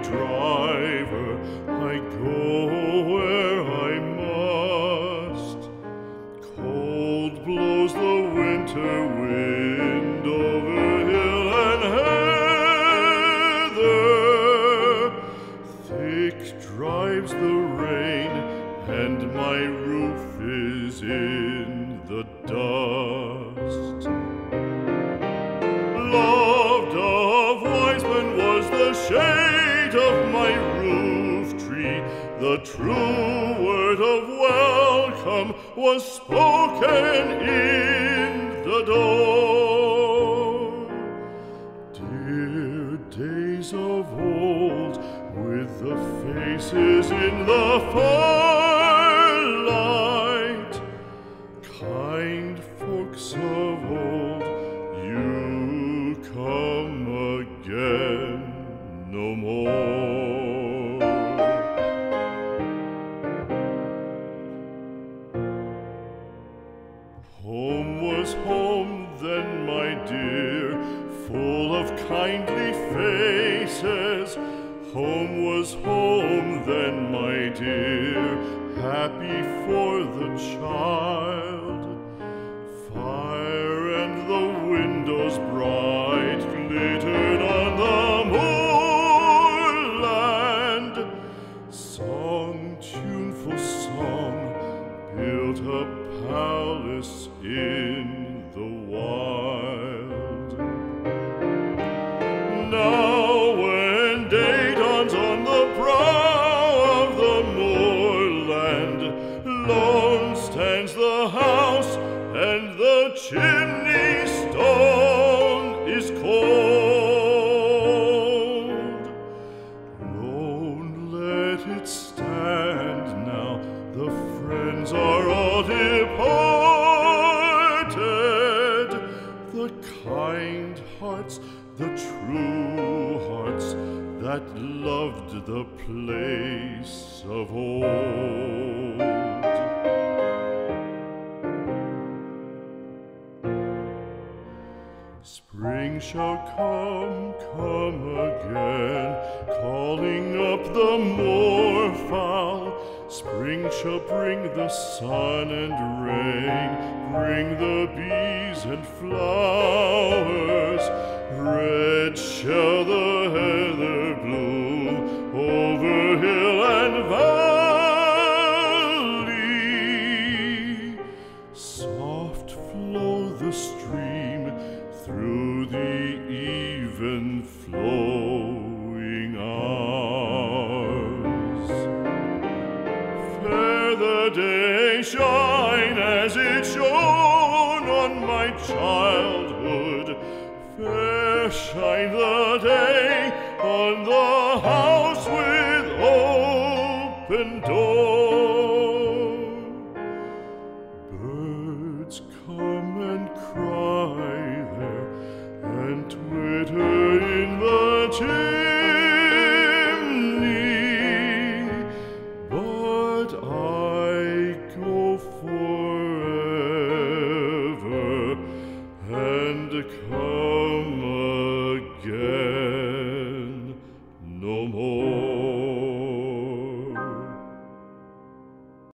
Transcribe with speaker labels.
Speaker 1: driver, I go where I must. Cold blows the winter wind over hill and heather. Thick drives the rain, and my roof is in the dust. Loved of wise men was the shade of my roof tree. The true word of welcome was spoken in the door. Dear days of old, with the faces in the firelight, kind folks of old, you come again no more. Home was home then, my dear, full of kindly faces. Home was home then, my dear, happy for the child. Fire and the windows bright glittered on the moorland. Song, tuneful song, built a palace in the wild. Now when day dawns on the brow of the moorland, lone stands the house, and the chimney stone is cold. Lone let it stand now, the friends are all departed. The kind hearts, the true hearts, that loved the place of old. Spring shall come again, calling up the moorfowl. Spring shall bring the sun and rain, bring the bees and flowers. Red shall the heather bloom over hill and valley. Soft flow the stream through the even flowing hours. Fair the day shine as it shone on my childhood. Fair shine the day on the house with open door. Birds come and cry there, and twitter in the chimney, but I go forever and come again no more.